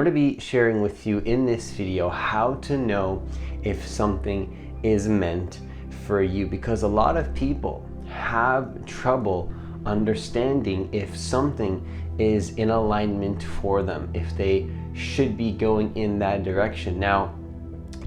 to be sharing with you in this video how to know if something is meant for you, because a lot of people have trouble understanding if something is in alignment for them, if they should be going in that direction. Now,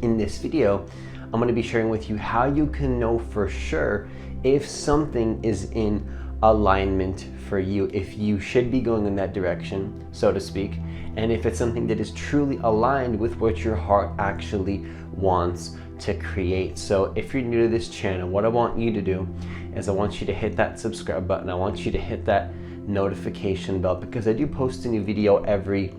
in this video, I'm going to be sharing with you how you can know for sure if something is in alignment for you, if you should be going in that direction, so to speak, and if it's something that is truly aligned with what your heart actually wants to create. So if you're new to this channel, what I want you to do is I want you to hit that subscribe button. I want you to hit that notification bell, because I do post a new video every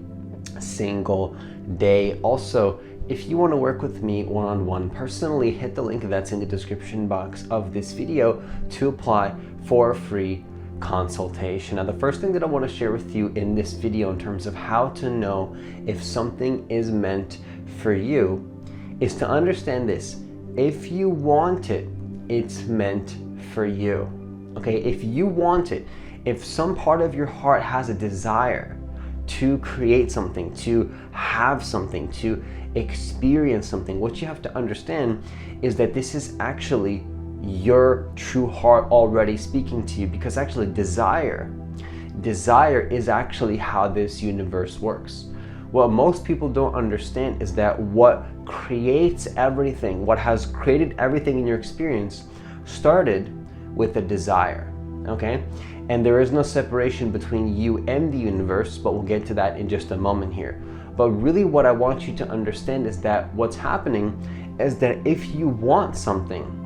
single day. Also, if you want to work with me one-on-one personally, hit the link that's in the description box of this video to apply for a free consultation. Now, the first thing that I want to share with you in this video in terms of how to know if something is meant for you is to understand this. If you want it, it's meant for you. Okay, if you want it, if some part of your heart has a desire to create something, to have something, to experience something, what you have to understand is that this is actually your true heart already speaking to you, because actually desire is actually how this universe works. What most people don't understand is that what creates everything, what has created everything in your experience, started with a desire, okay? And there is no separation between you and the universe, but we'll get to that in just a moment here. But really what I want you to understand is that what's happening is that if you want something,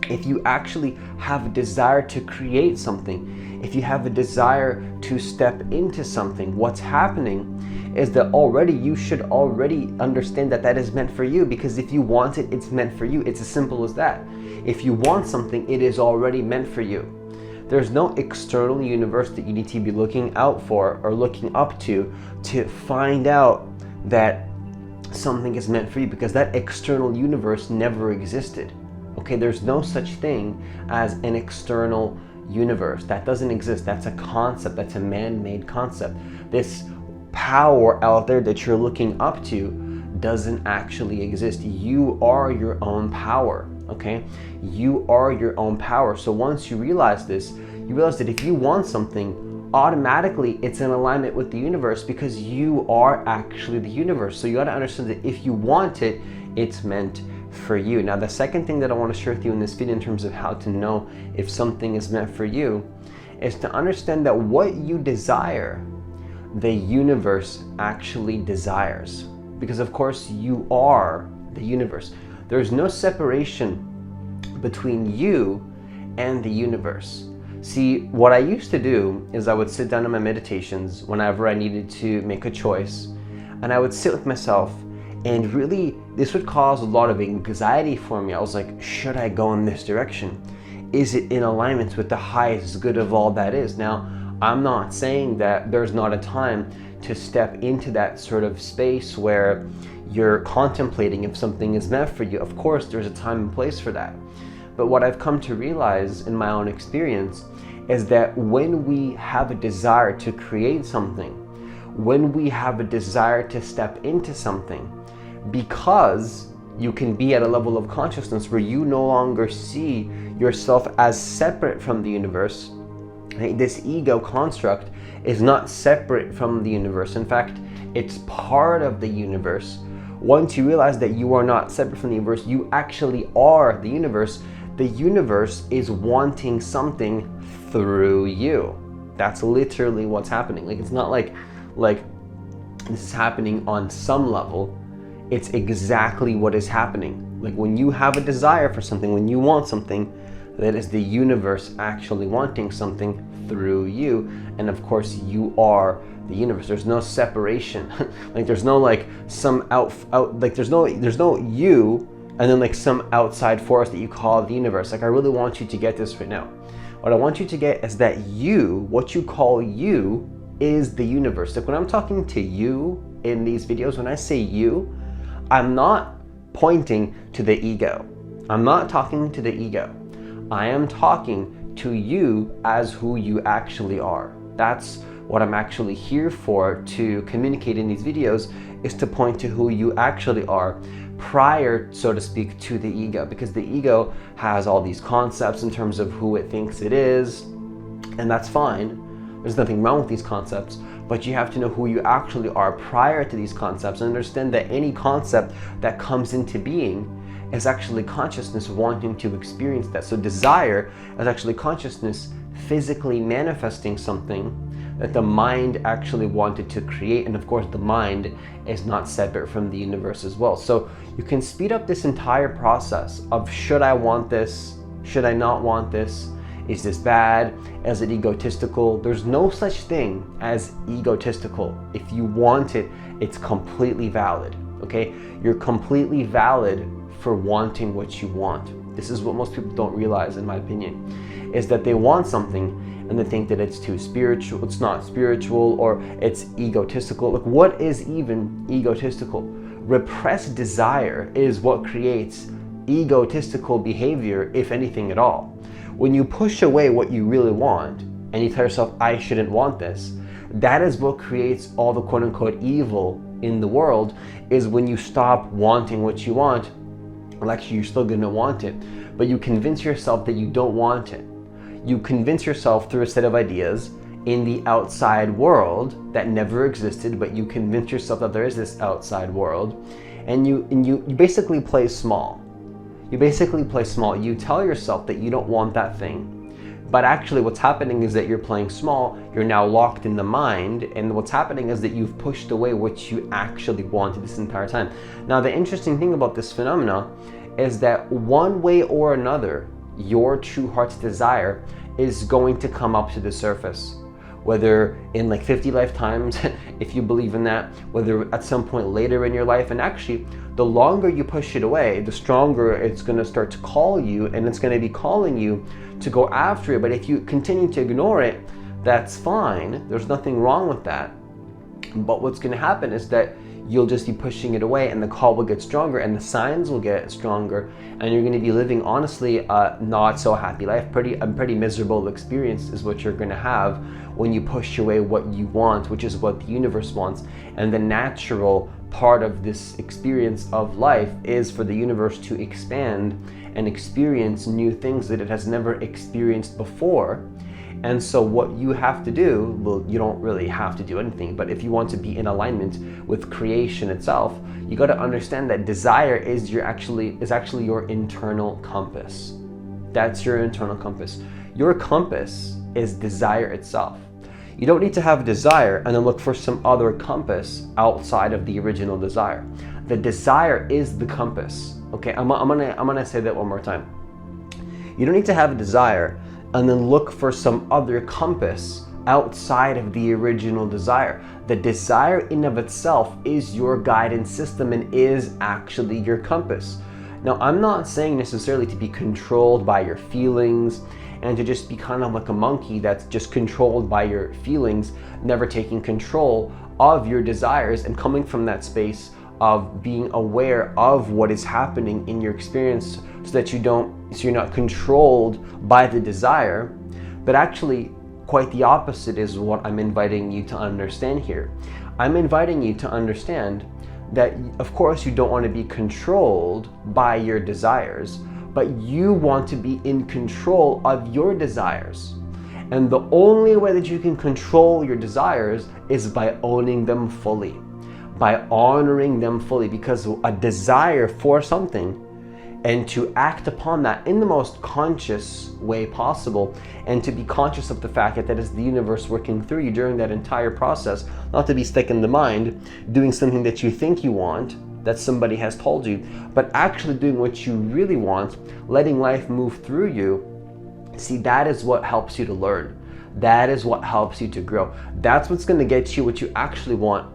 if you actually have a desire to create something, if you have a desire to step into something, what's happening is that already you should already understand that that is meant for you, because if you want it, it's meant for you. It's as simple as that. If you want something, it is already meant for you. There's no external universe that you need to be looking out for or looking up to find out that something is meant for you, because that external universe never existed. Okay, there's no such thing as an external universe. That doesn't exist. That's a concept. That's a man-made concept. This power out there that you're looking up to doesn't actually exist. You are your own power, okay? You are your own power. So once you realize this, you realize that if you want something, automatically it's in alignment with the universe, because you are actually the universe. So you got to understand that if you want it, it's meant for you. Now, the second thing that I want to share with you in this video in terms of how to know if something is meant for you is to understand that what you desire, the universe actually desires. Because of course you are the universe. There's no separation between you and the universe. See, what I used to do is I would sit down in my meditations whenever I needed to make a choice, and I would sit with myself, and really this would cause a lot of anxiety for me. I was like, should I go in this direction? Is it in alignment with the highest good of all that is? Now, I'm not saying that there's not a time to step into that sort of space where you're contemplating if something is meant for you. Of course, there's a time and place for that. But what I've come to realize in my own experience is that when we have a desire to create something, when we have a desire to step into something, because you can be at a level of consciousness where you no longer see yourself as separate from the universe. This ego construct is not separate from the universe. In fact, it's part of the universe. Once you realize that you are not separate from the universe, you actually are the universe. The universe is wanting something through you. That's literally what's happening. Like, it's not like this is happening on some level. It's exactly what is happening. Like, when you have a desire for something, when you want something, that is the universe actually wanting something through you. And of course, you are the universe. There's no separation. Like, there's no like some like there's no you and then like some outside force that you call the universe. Like, I really want you to get this right now. What I want you to get is that you, what you call you, is the universe. Like, when I'm talking to you in these videos, when I say you, I'm not pointing to the ego. I'm not talking to the ego. I am talking to you as who you actually are. That's what I'm actually here for to communicate in these videos is to point to who you actually are prior, so to speak, to the ego, because the ego has all these concepts in terms of who it thinks it is, and that's fine. There's nothing wrong with these concepts, but you have to know who you actually are prior to these concepts and understand that any concept that comes into being is actually consciousness wanting to experience that. So desire is actually consciousness physically manifesting something that the mind actually wanted to create. And of course, the mind is not separate from the universe as well. So you can speed up this entire process of, should I want this? Should I not want this? Is this bad? Is it egotistical? There's no such thing as egotistical. If you want it, it's completely valid, okay? You're completely valid for wanting what you want. This is what most people don't realize, in my opinion, is that they want something and they think that it's too spiritual, it's not spiritual, or it's egotistical. Look, what is even egotistical? Repressed desire is what creates egotistical behavior, if anything at all. When you push away what you really want and you tell yourself, I shouldn't want this, that is what creates all the quote unquote evil in the world, is when you stop wanting what you want. Well, actually, you're still gonna want it, but you convince yourself that you don't want it. You convince yourself through a set of ideas in the outside world that never existed, but you convince yourself that there is this outside world, and you basically play small. You basically play small. You tell yourself that you don't want that thing, but actually what's happening is that you're playing small. You're now locked in the mind, and what's happening is that you've pushed away what you actually wanted this entire time. Now, the interesting thing about this phenomena is that one way or another, your true heart's desire is going to come up to the surface. Whether in like 50 lifetimes, if you believe in that, whether at some point later in your life. And actually, the longer you push it away, the stronger it's going to start to call you, and it's going to be calling you to go after it. But if you continue to ignore it, that's fine. There's nothing wrong with that. But what's going to happen is that you'll just be pushing it away, and the call will get stronger, and the signs will get stronger, and you're going to be living, honestly, a not so happy life. A pretty miserable experience is what you're going to have when you push away what you want, which is what the universe wants. And the natural part of this experience of life is for the universe to expand and experience new things that it has never experienced before. And so what you have to do, well, you don't really have to do anything, but if you want to be in alignment with creation itself, you got to understand that desire is actually your internal compass. That's your internal compass. Your compass is desire itself. You don't need to have desire and then look for some other compass outside of the original desire. The desire is the compass. Okay, I'm gonna say that one more time. You don't need to have a desire and then look for some other compass outside of the original desire. The desire in of itself is your guidance system and is actually your compass. Now, I'm not saying necessarily to be controlled by your feelings and to just be kind of like a monkey that's just controlled by your feelings, never taking control of your desires and coming from that space of being aware of what is happening in your experience so that you're not controlled by the desire. But actually, quite the opposite is what I'm inviting you to understand here. I'm inviting you to understand that, of course, you don't want to be controlled by your desires, but you want to be in control of your desires. And the only way that you can control your desires is by owning them fully, by honoring them fully, because a desire for something and to act upon that in the most conscious way possible, and to be conscious of the fact that that is the universe working through you during that entire process, not to be stuck in the mind doing something that you think you want, that somebody has told you, but actually doing what you really want, letting life move through you. See, that is what helps you to learn. That is what helps you to grow. That's what's going to get you what you actually want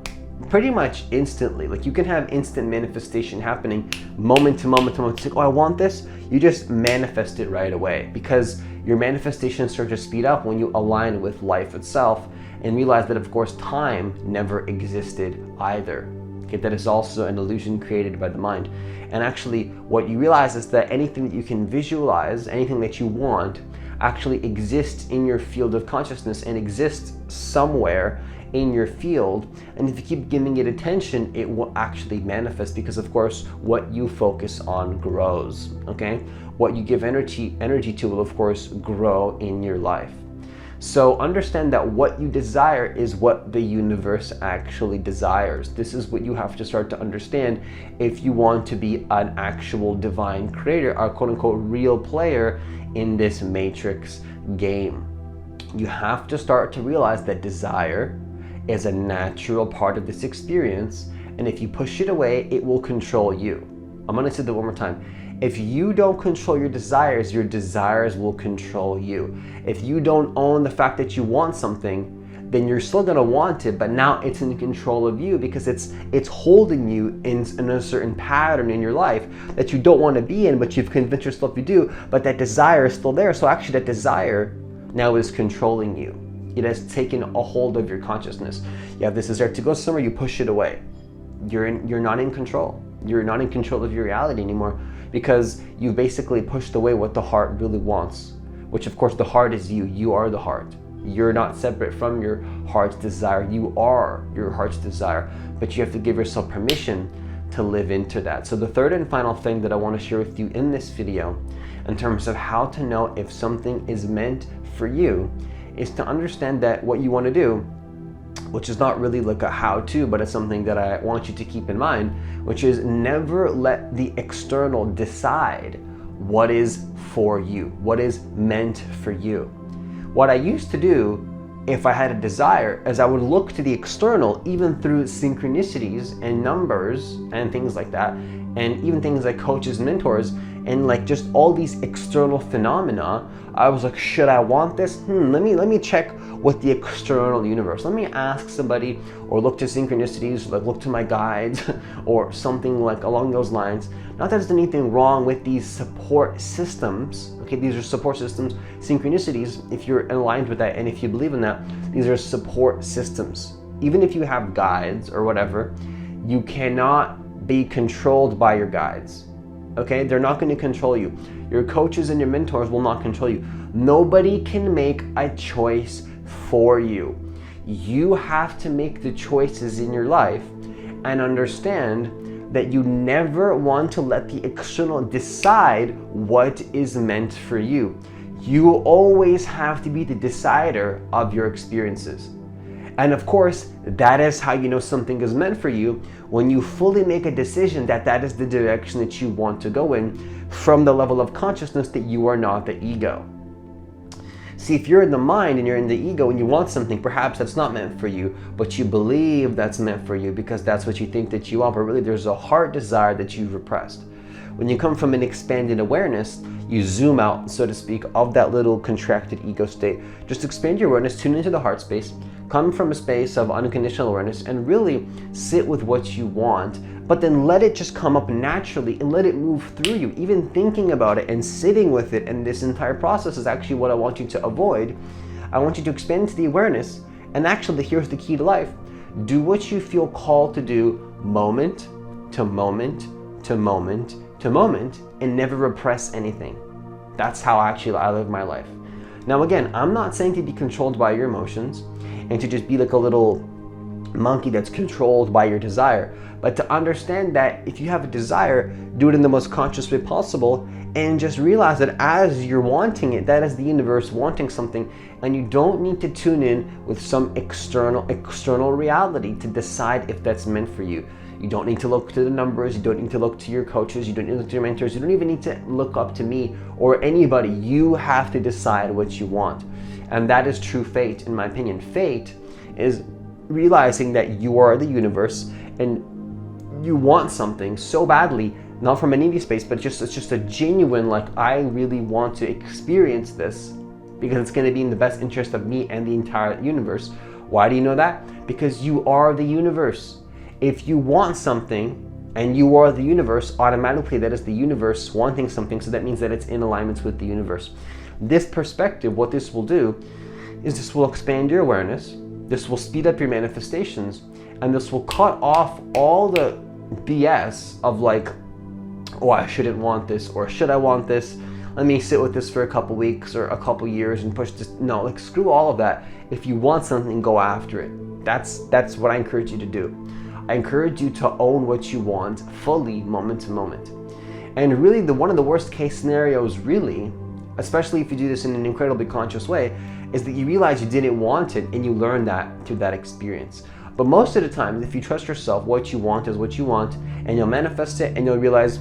pretty much instantly. Like, you can have instant manifestation happening moment to moment to moment. It's like, oh, I want this. You just manifest it right away, because your manifestation starts to speed up when you align with life itself and realize that, of course, time never existed either. Okay, that is also an illusion created by the mind. And actually, what you realize is that anything that you can visualize, anything that you want, actually exists in your field of consciousness and exists somewhere in your field. And if you keep giving it attention, it will actually manifest, because of course what you focus on grows. Okay, what you give energy to will of course grow in your life. So understand that what you desire is what the universe actually desires. This is what you have to start to understand if you want to be an actual divine creator, a quote-unquote real player in this matrix game. You have to start to realize that desire is a natural part of this experience, and if you push it away, it will control you. I'm going to say that one more time. If you don't control your desires will control you. If you don't own the fact that you want something, then you're still gonna want it, but now it's in control of you, because it's holding you in a certain pattern in your life that you don't want to be in, but you've convinced yourself you do, but that desire is still there. So actually that desire now is controlling you. It has taken a hold of your consciousness. You have this desire to go somewhere, you push it away. You're not in control. You're not in control of your reality anymore, because you basically pushed away what the heart really wants, which of course the heart is you. You are the heart. You're not separate from your heart's desire. You are your heart's desire, but you have to give yourself permission to live into that. So the third and final thing that I want to share with you in this video, in terms of how to know if something is meant for you, is to understand that what you want to do, which is not really like a how-to, but it's something that I want you to keep in mind, which is never let the external decide what is for you, what is meant for you. What I used to do, if I had a desire, is I would look to the external, even through synchronicities and numbers and things like that, and even things like coaches and mentors, and like just all these external phenomena. I was like, should I want this? Let me check with the external universe. Let me ask somebody, or look to synchronicities, like look to my guides or something like along those lines. Not that there's anything wrong with these support systems. Okay, these are support systems, synchronicities, if you're aligned with that and if you believe in that, these are support systems. Even if you have guides or whatever, you cannot be controlled by your guides. Okay, they're not going to control you. Your coaches and your mentors will not control you. Nobody can make a choice for you. You have to make the choices in your life and understand that you never want to let the external decide what is meant for you. You always have to be the decider of your experiences. And of course, that is how you know something is meant for you, when you fully make a decision that that is the direction that you want to go in, from the level of consciousness that you are not the ego. See, if you're in the mind and you're in the ego and you want something, perhaps that's not meant for you, but you believe that's meant for you because that's what you think that you want, but really there's a heart desire that you've repressed. When you come from an expanded awareness, you zoom out, so to speak, of that little contracted ego state. Just expand your awareness, tune into the heart space, come from a space of unconditional awareness, and really sit with what you want, but then let it just come up naturally and let it move through you. Even thinking about it and sitting with it, and this entire process is actually what I want you to avoid. I want you to expand into the awareness, and actually here's the key to life. Do what you feel called to do, moment to moment to moment to moment, and never repress anything. That's how actually I live my life. Now again, I'm not saying to be controlled by your emotions and to just be like a little monkey that's controlled by your desire, but to understand that if you have a desire, do it in the most conscious way possible, and just realize that as you're wanting it, that is the universe wanting something, and you don't need to tune in with some external reality to decide if that's meant for you. You don't need to look to the numbers, you don't need to look to your coaches, you don't need to look to your mentors, you don't even need to look up to me or anybody. You have to decide what you want. And that is true fate, in my opinion. Fate is realizing that you are the universe and you want something so badly, not from a needy space, but it's just a genuine, like, I really want to experience this because it's going to be in the best interest of me and the entire universe. Why do you know that? Because you are the universe. If you want something and you are the universe, automatically that is the universe wanting something, so that means that it's in alignment with the universe. This perspective, what this will do is this will expand your awareness, this will speed up your manifestations, and this will cut off all the BS of like, oh, I shouldn't want this, or should I want this? let me sit with this for a couple weeks or a couple years and push this. No, like screw all of that. If you want something, go after it. That's what I encourage you to do. I encourage you to own what you want fully, moment to moment. And really, one of the worst case scenarios, really, especially if you do this in an incredibly conscious way, is that you realize you didn't want it and you learn that through that experience. But most of the time, if you trust yourself, what you want is what you want, and you'll manifest it and you'll realize,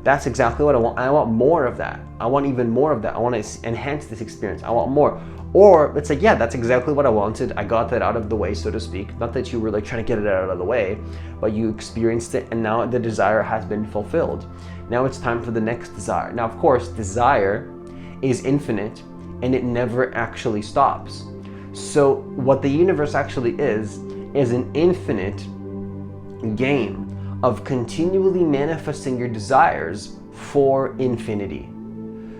that's exactly what I want. I want more of that. I want even more of that. I want to enhance this experience. I want more. Or it's like, yeah, that's exactly what I wanted. I got that out of the way, so to speak. Not that you were like trying to get it out of the way, but you experienced it and now the desire has been fulfilled. Now it's time for the next desire. Now, of course, desire is infinite and it never actually stops. So what the universe actually is an infinite game of continually manifesting your desires for infinity.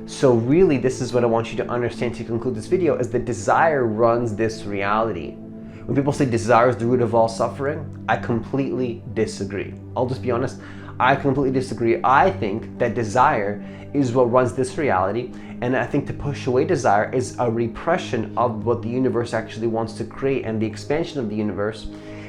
So really, this is what I want you to understand to conclude this video, is that desire runs this reality. When people say desire is the root of all suffering, I completely disagree. I'll just be honest, I completely disagree. I think that desire is what runs this reality, and I think to push away desire is a repression of what the universe actually wants to create and the expansion of the universe.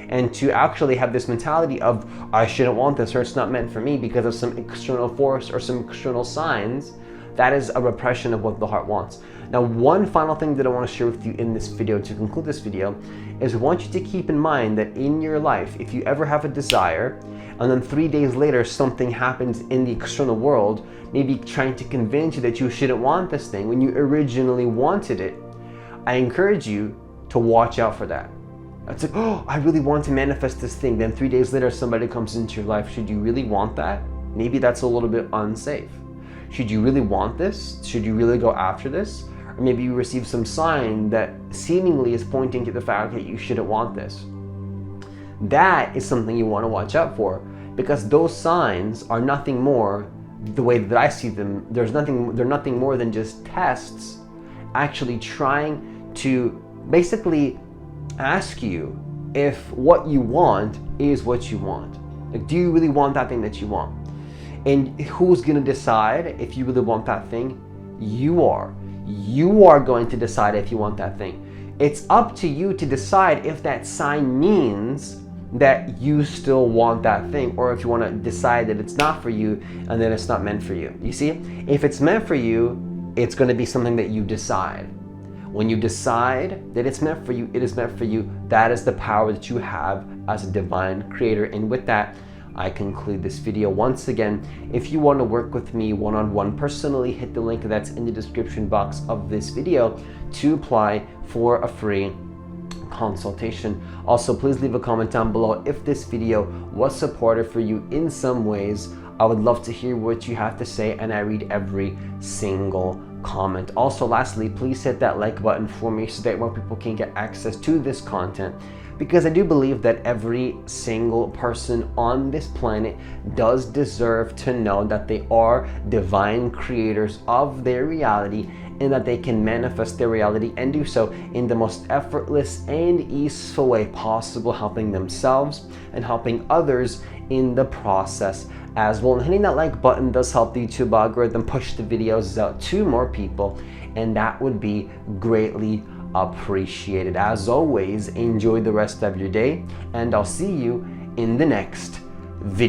And to actually have this mentality of, I shouldn't want this, or it's not meant for me because of some external force or some external signs, that is a repression of what the heart wants. Now, one final thing that I want to share with you in this video to conclude this video is I want you to keep in mind that in your life, if you ever have a desire and then 3 days later something happens in the external world, maybe trying to convince you that you shouldn't want this thing when you originally wanted it, I encourage you to watch out for that. It's like, oh, I really want to manifest this thing. Then 3 days later, somebody comes into your life. Should you really want that? Maybe that's a little bit unsafe. Should you really want this? Should you really go after this? Or maybe you receive some sign that seemingly is pointing to the fact that you shouldn't want this. That is something you want to watch out for, because those signs are nothing more, the way that I see them, they're nothing more than just tests actually trying to basically ask you if what you want is what you want. Like, do you really want that thing that you want? And who's gonna decide if you really want that thing? You are. You are going to decide if you want that thing. It's up to you to decide if that sign means that you still want that thing, or if you want to decide that it's not for you and that it's not meant for you. You see, if it's meant for you, it's going to be something that you decide. When you decide that it's meant for you, it is meant for you. That is the power that you have as a divine creator. And with that, I conclude this video. Once again, if you want to work with me one-on-one personally, hit the link that's in the description box of this video to apply for a free consultation. Also, please leave a comment down below if this video was supportive for you in some ways. I would love to hear what you have to say, and I read every single comment. Also, lastly, please hit that like button for me so that more people can get access to this content, because I do believe that every single person on this planet does deserve to know that they are divine creators of their reality, and that they can manifest their reality and do so in the most effortless and easeful way possible, helping themselves and helping others in the process as well. And hitting that like button does help the YouTube algorithm push the videos out to more people, and that would be greatly appreciated. As always, enjoy the rest of your day, and I'll see you in the next video.